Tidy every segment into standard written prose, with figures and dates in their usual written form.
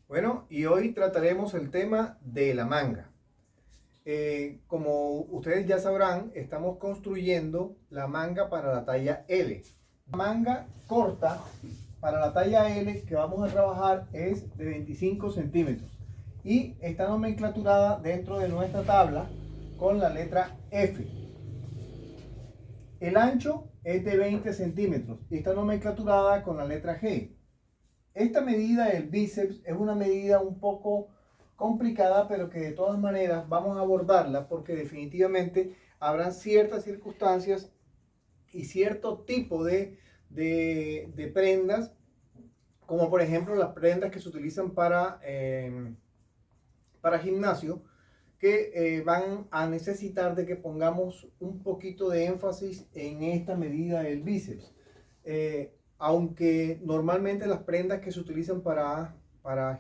Bueno, y hoy trataremos el tema de la manga. Como ustedes ya sabrán, estamos construyendo la manga para la talla L. La manga corta para la talla L que vamos a trabajar es de 25 centímetros y está nomenclaturada dentro de nuestra tabla con la letra F. El ancho es de 20 centímetros y está nomenclaturada con la letra G. Esta medida del bíceps es una medida un poco complicada, pero que de todas maneras vamos a abordarla porque definitivamente habrán ciertas circunstancias y cierto tipo de prendas, como por ejemplo las prendas que se utilizan para gimnasio, que van a necesitar de que pongamos un poquito de énfasis en esta medida del bíceps. Aunque normalmente las prendas que se utilizan para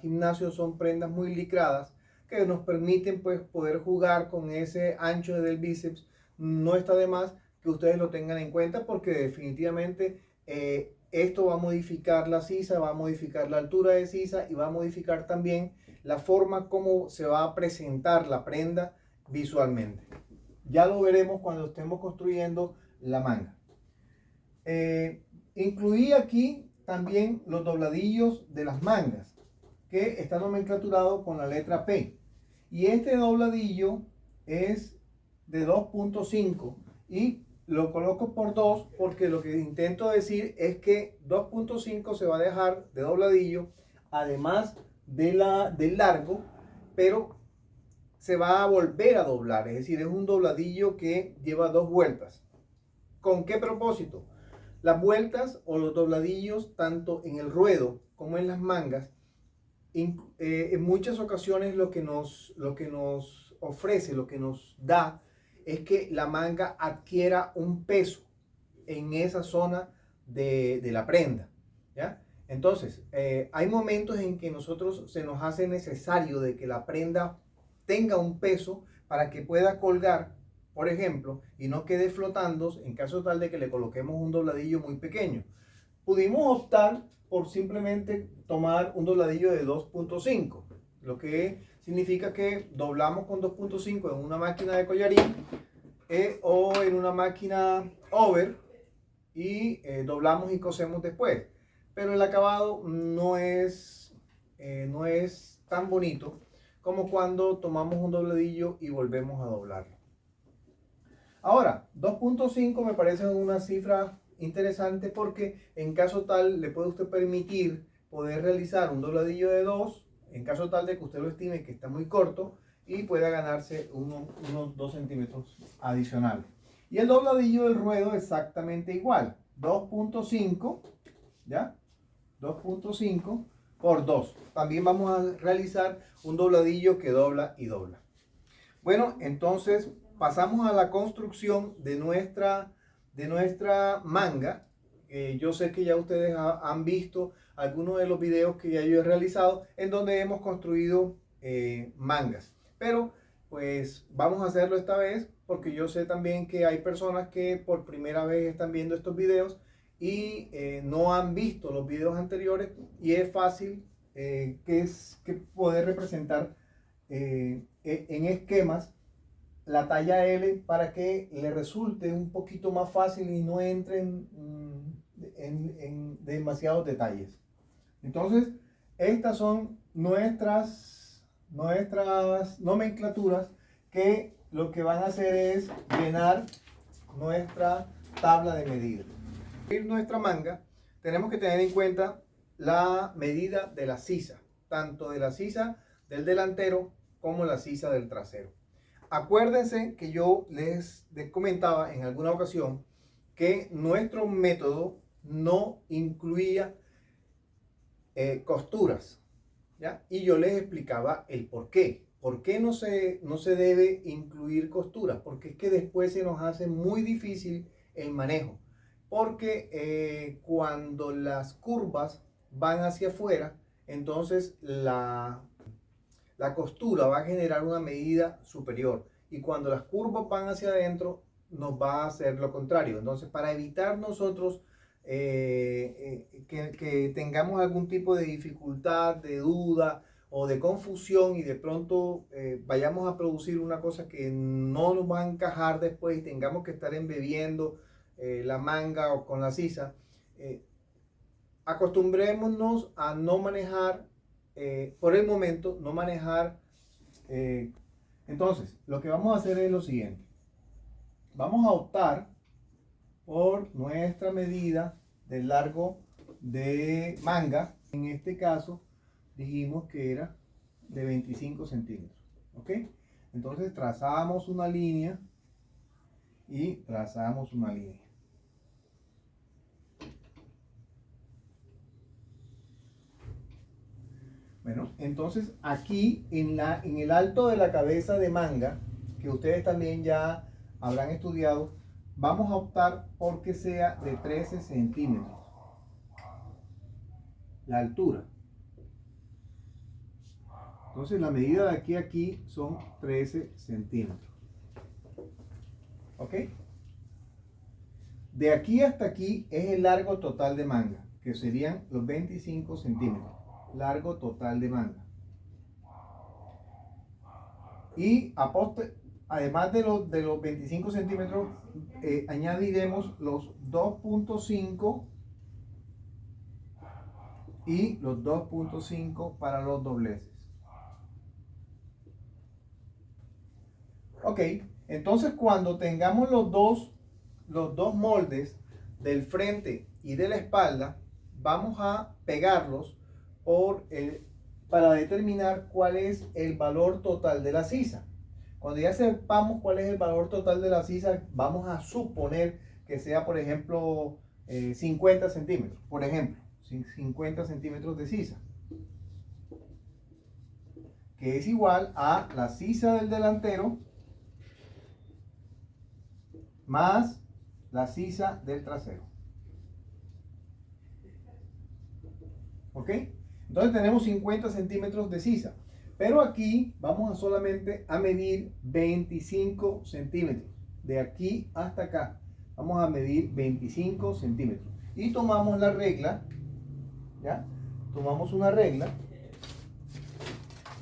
gimnasio son prendas muy licradas, que nos permiten pues poder jugar con ese ancho del bíceps, no está de más que ustedes lo tengan en cuenta porque definitivamente esto va a modificar la sisa, va a modificar la altura de sisa y va a modificar también la forma como se va a presentar la prenda visualmente. Ya lo veremos cuando estemos construyendo la manga. Incluí aquí también los dobladillos de las mangas, que está nomenclaturado con la letra P. Y este dobladillo es de 2.5 y lo coloco por 2 porque lo que intento decir es que 2.5 se va a dejar de dobladillo, además del largo, pero se va a volver a doblar, es decir, es un dobladillo que lleva dos vueltas. ¿Con qué propósito? Las vueltas o los dobladillos, tanto en el ruedo como en las mangas, en muchas ocasiones lo que nos ofrece, lo que nos da, es que la manga adquiera un peso en esa zona de la prenda, ¿ya? Entonces, hay momentos en que nosotros se nos hace necesario de que la prenda tenga un peso para que pueda colgar, por ejemplo, y no quede flotando en caso tal de que le coloquemos un dobladillo muy pequeño. Pudimos optar por simplemente tomar un dobladillo de 2.5, lo que significa que doblamos con 2.5 en una máquina de collarín o en una máquina over y doblamos y cosemos después. Pero el acabado no es tan bonito como cuando tomamos un dobladillo y volvemos a doblarlo. Ahora, 2.5 me parece una cifra interesante porque en caso tal le puede usted permitir poder realizar un dobladillo de 2, en caso tal de que usted lo estime que está muy corto y pueda ganarse unos 2 centímetros adicionales. Y el dobladillo del ruedo exactamente igual, 2.5, ¿ya? 2.5 por 2. También vamos a realizar un dobladillo que dobla y dobla. Bueno, entonces pasamos a la construcción de nuestra manga. Yo sé que ya ustedes han visto algunos de los videos que ya yo he realizado en donde hemos construido mangas. Pero pues vamos a hacerlo esta vez porque yo sé también que hay personas que por primera vez están viendo estos videos y no han visto los videos anteriores y es fácil que poder representar en esquemas la talla L para que le resulte un poquito más fácil y no entren en demasiados detalles. Entonces, estas son nuestras nomenclaturas que lo que van a hacer es llenar nuestra tabla de medidas. Para nuestra manga, tenemos que tener en cuenta la medida de la sisa, tanto de la sisa del delantero como la sisa del trasero. Acuérdense que yo les comentaba en alguna ocasión que nuestro método no incluía costuras, ¿ya? Y yo les explicaba el por qué. ¿Por qué no se debe incluir costuras? Porque es que después se nos hace muy difícil el manejo. Porque cuando las curvas van hacia afuera, entonces la costura va a generar una medida superior y cuando las curvas van hacia adentro nos va a hacer lo contrario. Entonces, para evitar nosotros que tengamos algún tipo de dificultad, de duda o de confusión y de pronto vayamos a producir una cosa que no nos va a encajar después y tengamos que estar embebiendo la manga o con la sisa, acostumbrémonos a no manejar, por el momento, no manejar. Entonces, lo que vamos a hacer es lo siguiente. Vamos a optar por nuestra medida del largo de manga. En este caso, dijimos que era de 25 centímetros. ¿Ok? Entonces, trazamos una línea y trazamos una línea. Bueno, entonces aquí en el alto de la cabeza de manga, que ustedes también ya habrán estudiado, vamos a optar por que sea de 13 centímetros. La altura. Entonces la medida de aquí a aquí son 13 centímetros. ¿Ok? De aquí hasta aquí es el largo total de manga, que serían los 25 centímetros. Largo total de manga. Y además de los 25 centímetros, añadiremos los 2.5 y los 2.5 para los dobleces. Ok, entonces cuando tengamos los dos moldes del frente y de la espalda, vamos a pegarlos para determinar cuál es el valor total de la sisa. Cuando ya sepamos cuál es el valor total de la sisa, vamos a suponer que sea, por ejemplo, 50 centímetros. Por ejemplo, 50 centímetros de sisa, que es igual a la sisa del delantero más la sisa del trasero. ¿Ok? Entonces tenemos 50 centímetros de sisa. Pero aquí vamos a solamente a medir 25 centímetros. De aquí hasta acá. Vamos a medir 25 centímetros. Y tomamos la regla. ¿Ya? Tomamos una regla.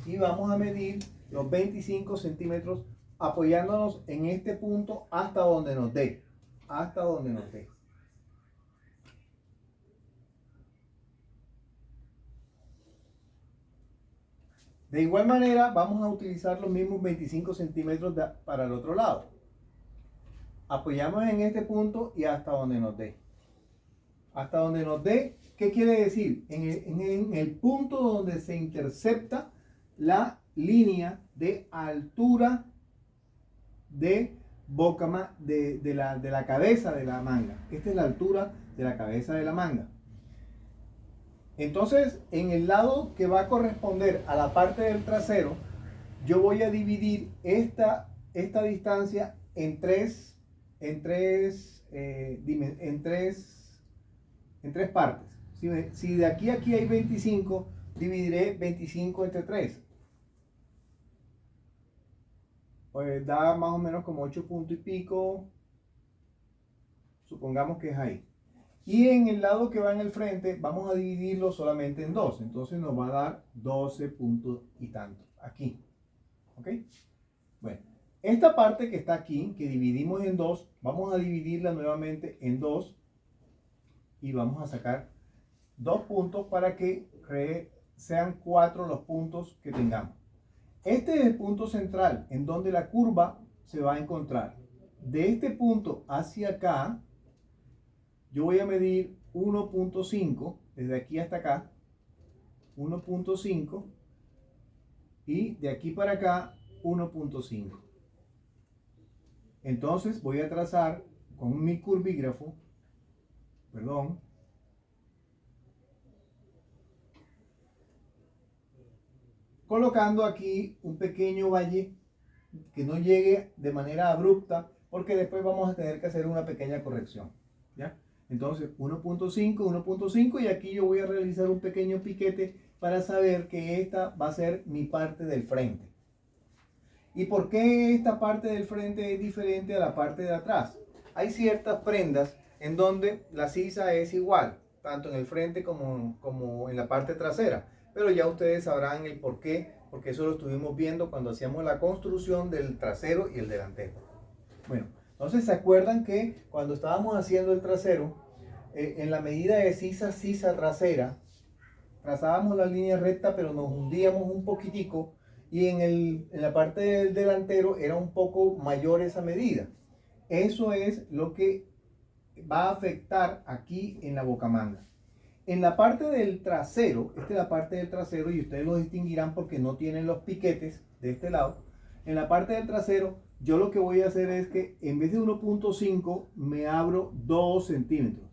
Y vamos a medir los 25 centímetros apoyándonos en este punto hasta donde nos dé. Hasta donde nos dé. De igual manera, vamos a utilizar los mismos 25 centímetros para el otro lado. Apoyamos en este punto y hasta donde nos dé. Hasta donde nos dé, ¿qué quiere decir? En el punto donde se intercepta la línea de altura de de la cabeza de la manga. Esta es la altura de la cabeza de la manga. Entonces, en el lado que va a corresponder a la parte del trasero, yo voy a dividir esta distancia en tres partes. Si de aquí a aquí hay 25, dividiré 25 entre 3. Pues da más o menos como 8 puntos y pico. Supongamos que es ahí. Y en el lado que va en el frente, vamos a dividirlo solamente en 2. Entonces nos va a dar 12 puntos y tanto. Aquí. ¿Ok? Bueno, esta parte que está aquí, que dividimos en 2, vamos a dividirla nuevamente en 2. Y vamos a sacar 2 puntos para que sean 4 los puntos que tengamos. Este es el punto central en donde la curva se va a encontrar. De este punto hacia acá, yo voy a medir 1.5, desde aquí hasta acá, 1.5, y de aquí para acá, 1.5. Entonces voy a trazar con mi curvígrafo, colocando aquí un pequeño valle que no llegue de manera abrupta, porque después vamos a tener que hacer una pequeña corrección. ¿Ya? Entonces 1.5, 1.5 y aquí yo voy a realizar un pequeño piquete para saber que esta va a ser mi parte del frente. ¿Y por qué esta parte del frente es diferente a la parte de atrás? Hay ciertas prendas en donde la sisa es igual, tanto en el frente como en la parte trasera. pero ya ustedes sabrán el por qué, porque eso lo estuvimos viendo cuando hacíamos la construcción del trasero y el delantero. Bueno, entonces se acuerdan que cuando estábamos haciendo el trasero, en la medida de sisa trasera, trazábamos la línea recta, pero nos hundíamos un poquitico, y en la parte del delantero era un poco mayor esa medida. Eso es lo que va a afectar aquí en la bocamanga. En la parte del trasero, esta es la parte del trasero y ustedes lo distinguirán porque no tienen los piquetes de este lado. En la parte del trasero, yo lo que voy a hacer es que en vez de 1.5 me abro 2 centímetros.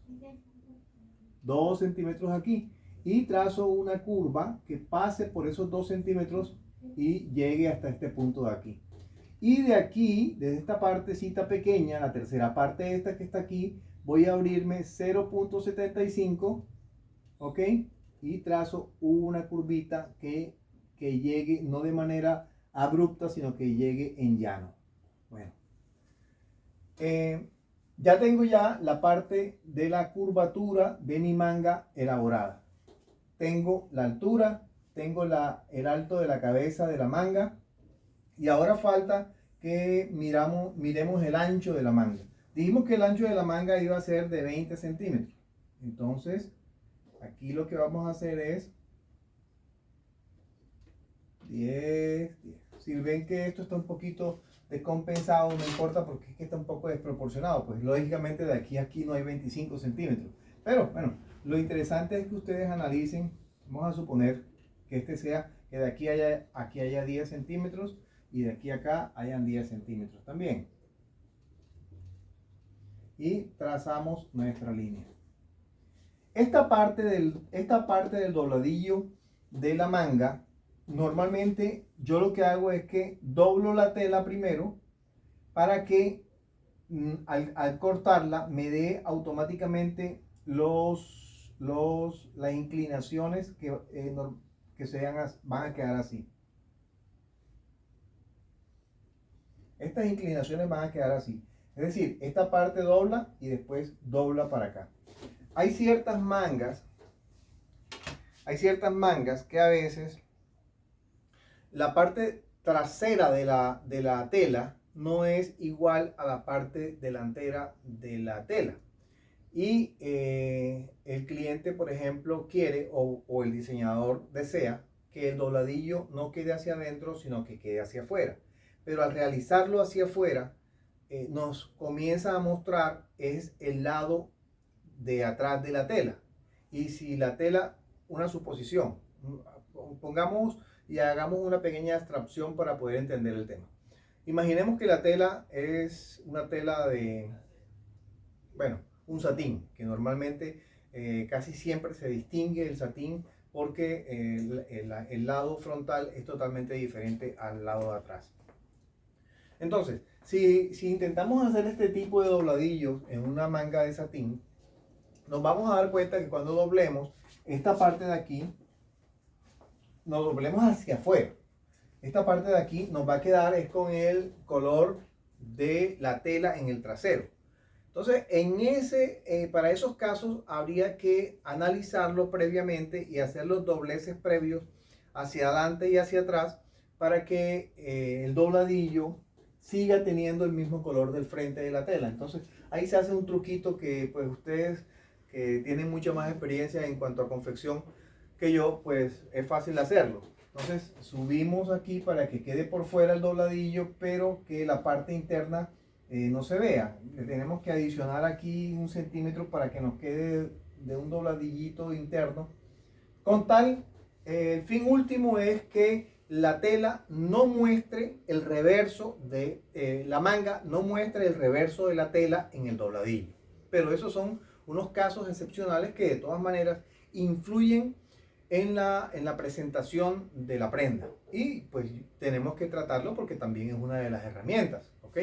2 centímetros aquí. Y trazo una curva que pase por esos 2 centímetros y llegue hasta este punto de aquí. Y de aquí, desde esta partecita pequeña, la tercera parte esta que está aquí, voy a abrirme 0.75, ¿ok? Y trazo una curvita que llegue no de manera abrupta, sino que llegue en llano. Bueno, ya tengo ya la parte de la curvatura de mi manga elaborada. Tengo la altura, tengo el alto de la cabeza de la manga, y ahora falta que miremos el ancho de la manga. Dijimos que el ancho de la manga iba a ser de 20 centímetros. Entonces, aquí lo que vamos a hacer es 10. Si ven que esto está un poquito descompensado, no importa porque es que está un poco desproporcionado. Pues lógicamente de aquí a aquí no hay 25 centímetros. Pero bueno, lo interesante es que ustedes analicen. Vamos a suponer que que de aquí haya 10 centímetros y de aquí a acá hayan 10 centímetros también. Y trazamos nuestra línea. Esta parte del dobladillo de la manga, normalmente yo lo que hago es que doblo la tela primero para que al cortarla me dé automáticamente las inclinaciones que van a quedar así. Estas inclinaciones van a quedar así. Es decir, esta parte dobla y después dobla para acá. Hay ciertas mangas que a veces la parte trasera de la tela no es igual a la parte delantera de la tela. Y el cliente, por ejemplo, quiere o el diseñador desea que el dobladillo no quede hacia adentro, sino que quede hacia afuera. Pero al realizarlo hacia afuera, nos comienza a mostrar es el lado de atrás de la tela. Y si la tela, una suposición, pongamos y hagamos una pequeña abstracción para poder entender el tema. Imaginemos que la tela es una tela de, bueno, un satín, que normalmente casi siempre se distingue el satín porque el lado frontal es totalmente diferente al lado de atrás. Entonces, si intentamos hacer este tipo de dobladillos en una manga de satín, nos vamos a dar cuenta que cuando doblemos esta parte de aquí, nos doblemos hacia afuera. Esta parte de aquí nos va a quedar es con el color de la tela en el trasero. Entonces, para esos casos habría que analizarlo previamente y hacer los dobleces previos hacia adelante y hacia atrás para que el dobladillo siga teniendo el mismo color del frente de la tela. Entonces, ahí se hace un truquito que pues ustedes que tienen mucha más experiencia en cuanto a confección que yo, pues es fácil hacerlo. Entonces, subimos aquí para que quede por fuera el dobladillo, pero que la parte interna no se vea. Le tenemos que adicionar aquí 1 centímetro para que nos quede de un dobladillito interno. Con tal, el fin último es que la tela no muestre el reverso de la manga, no muestre el reverso de la tela en el dobladillo. Pero esos son unos casos excepcionales que de todas maneras influyen en la presentación de la prenda. Y pues tenemos que tratarlo porque también es una de las herramientas, ¿ok?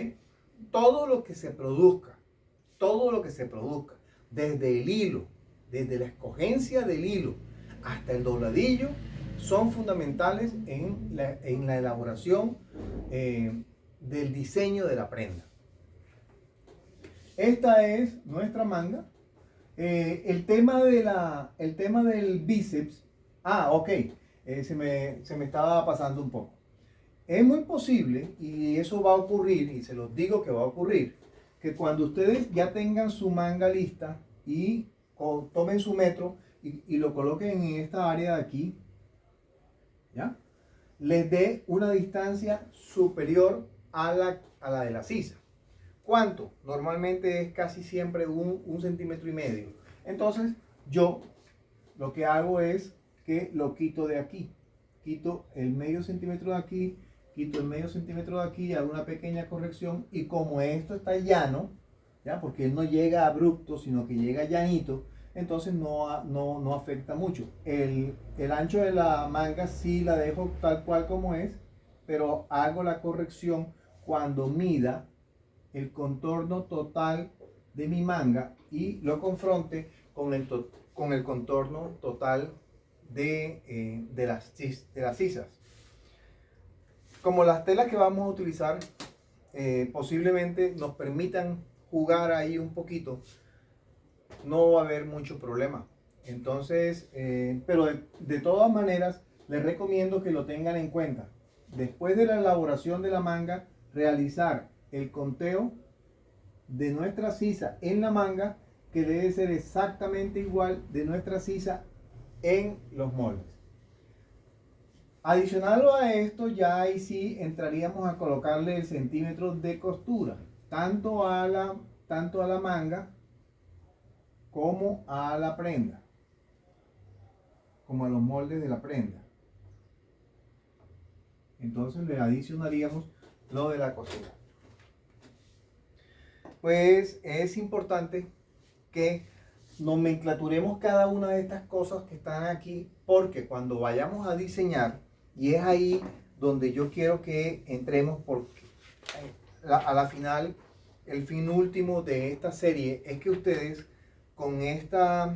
Todo lo que se produzca, desde el hilo, desde la escogencia del hilo hasta el dobladillo, son fundamentales en la elaboración del diseño de la prenda. Esta es nuestra manga. El tema del bíceps. Ok. se me estaba pasando un poco. Es muy posible, y eso va a ocurrir, y se los digo que va a ocurrir, que cuando ustedes ya tengan su manga lista y tomen su metro y lo coloquen en esta área de aquí, ¿ya? Les dé una distancia superior a la de la sisa. ¿Cuánto? Normalmente es casi siempre un centímetro y medio. Entonces, yo lo que hago es que lo quito de aquí. Quito el medio centímetro de aquí, quito el medio centímetro de aquí, hago una pequeña corrección y como esto está llano, ¿ya? Porque él no llega abrupto, sino que llega llanito, entonces no afecta mucho. El ancho de la manga sí la dejo tal cual como es, pero hago la corrección cuando mida el contorno total de mi manga y lo confronte con el contorno total de las sisas. Como las telas que vamos a utilizar posiblemente nos permitan jugar ahí un poquito, no va a haber mucho problema. Entonces, pero de todas maneras, les recomiendo que lo tengan en cuenta. Después de la elaboración de la manga, realizar el conteo de nuestra sisa en la manga, que debe ser exactamente igual de nuestra sisa en los moldes. Adicional a esto, ya ahí sí entraríamos a colocarle el centímetro de costura, tanto a la manga como a la prenda, como a los moldes de la prenda. Entonces le adicionaríamos lo de la costura. Pues es importante que nomenclaturemos cada una de estas cosas que están aquí, porque cuando vayamos a diseñar, y es ahí donde yo quiero que entremos, porque a la final, el fin último de esta serie es que ustedes con esta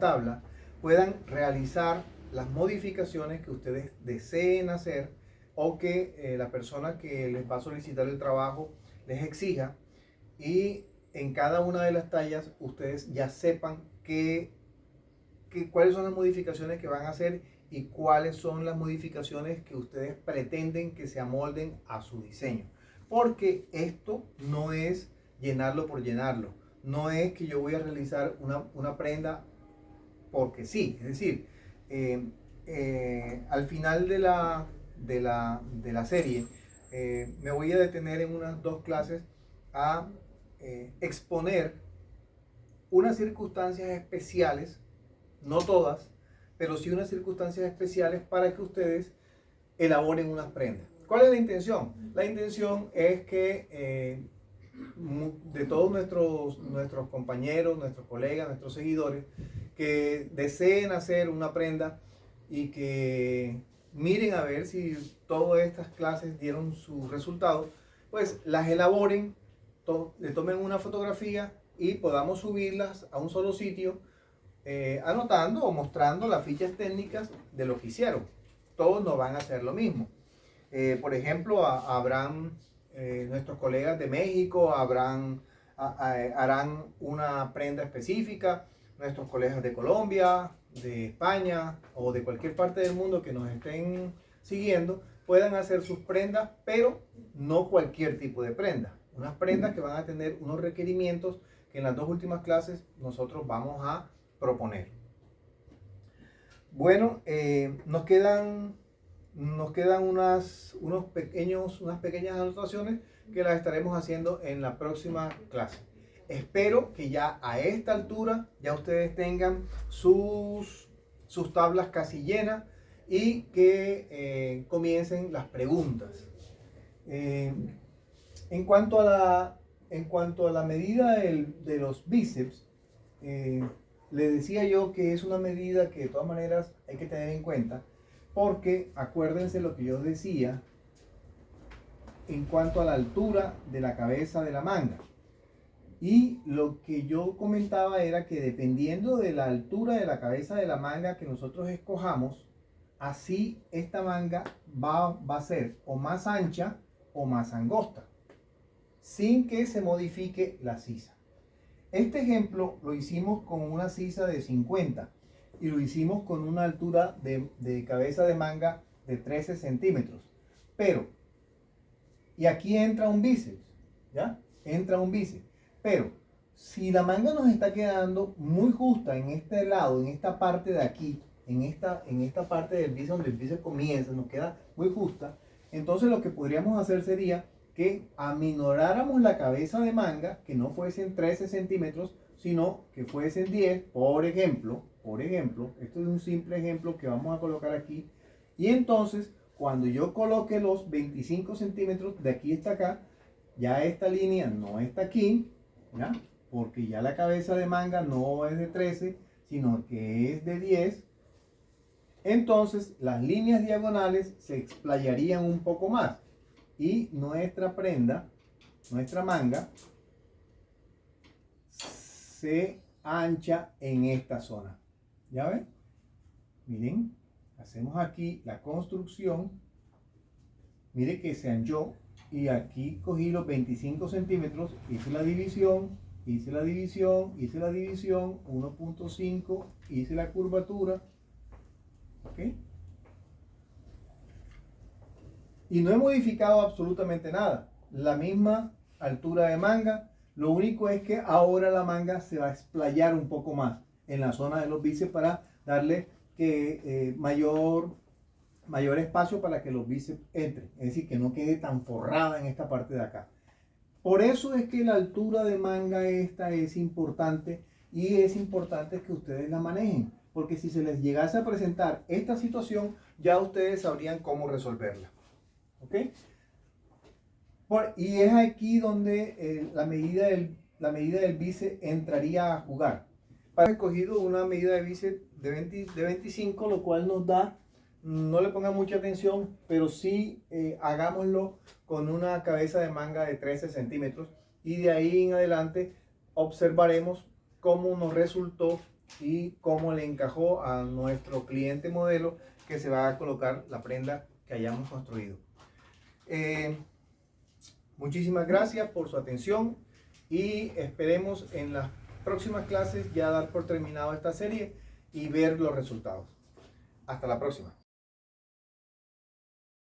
tabla puedan realizar las modificaciones que ustedes deseen hacer o que la persona que les va a solicitar el trabajo les exija, y en cada una de las tallas ustedes ya sepan cuáles son las modificaciones que van a hacer y cuáles son las modificaciones que ustedes pretenden que se amolden a su diseño. Porque esto no es llenarlo por llenarlo. No es que yo voy a realizar una prenda porque sí. Es decir, al final de la serie me voy a detener en unas 2 clases a exponer unas circunstancias especiales, no todas, pero sí unas circunstancias especiales para que ustedes elaboren unas prendas. ¿Cuál es la intención? La intención es que de todos nuestros compañeros, nuestros colegas, nuestros seguidores que deseen hacer una prenda y que miren a ver si todas estas clases dieron sus resultados, pues las elaboren, le tomen una fotografía y podamos subirlas a un solo sitio, anotando o mostrando las fichas técnicas de lo que hicieron. Todos no van a hacer lo mismo. Por ejemplo, habrán nuestros colegas de México harán una prenda específica, nuestros colegas de Colombia, de España o de cualquier parte del mundo que nos estén siguiendo puedan hacer sus prendas, pero no cualquier tipo de prenda. Unas prendas que van a tener unos requerimientos que en las 2 últimas clases nosotros vamos a proponer. Bueno, nos quedan unas pequeñas anotaciones que las estaremos haciendo en la próxima clase. Espero que ya a esta altura ya ustedes tengan sus tablas casi llenas y que comiencen las preguntas. En cuanto a la medida de los bíceps, le decía yo que es una medida que de todas maneras hay que tener en cuenta, porque acuérdense lo que yo decía en cuanto a la altura de la cabeza de la manga. Y lo que yo comentaba era que dependiendo de la altura de la cabeza de la manga que nosotros escojamos, así esta manga va a ser o más ancha o más angosta, sin que se modifique la sisa. Este ejemplo lo hicimos con una sisa de 50 y lo hicimos con una altura de cabeza de manga de 13 centímetros. Pero, y aquí entra un bíceps, ¿ya? Entra un bíceps. Pero, si la manga nos está quedando muy justa en este lado, en esta parte de aquí, en esta parte del bíceps donde el bíceps comienza, nos queda muy justa, entonces lo que podríamos hacer sería que aminoráramos la cabeza de manga, que no fuesen 13 centímetros, sino que fuesen 10, por ejemplo, esto es un simple ejemplo que vamos a colocar aquí, y entonces cuando yo coloque los 25 centímetros de aquí hasta acá, ya esta línea no está aquí, ¿ya? Porque ya la cabeza de manga no es de 13, sino que es de 10, entonces las líneas diagonales se explayarían un poco más y nuestra prenda, nuestra manga, se ancha en esta zona. ¿Ya ven? Miren, hacemos aquí la construcción. Mire que se anchó y aquí cogí los 25 centímetros, hice la división, 1.5, hice la curvatura. ¿Ok? Y no he modificado absolutamente nada. La misma altura de manga. Lo único es que ahora la manga se va a explayar un poco más en la zona de los bíceps para darle mayor espacio para que los bíceps entren. Es decir, que no quede tan forrada en esta parte de acá. Por eso es que la altura de manga esta es importante y es importante que ustedes la manejen. Porque si se les llegase a presentar esta situación, ya ustedes sabrían cómo resolverla. ¿Ok? Y es aquí donde la medida del bíceps entraría a jugar. He escogido una medida de bíceps de 25, lo cual nos da, no le pongan mucha atención, pero sí hagámoslo con una cabeza de manga de 13 centímetros y de ahí en adelante observaremos cómo nos resultó y cómo le encajó a nuestro cliente modelo que se va a colocar la prenda que hayamos construido. Muchísimas gracias por su atención y esperemos en las próximas clases ya dar por terminado esta serie y ver los resultados. Hasta la próxima.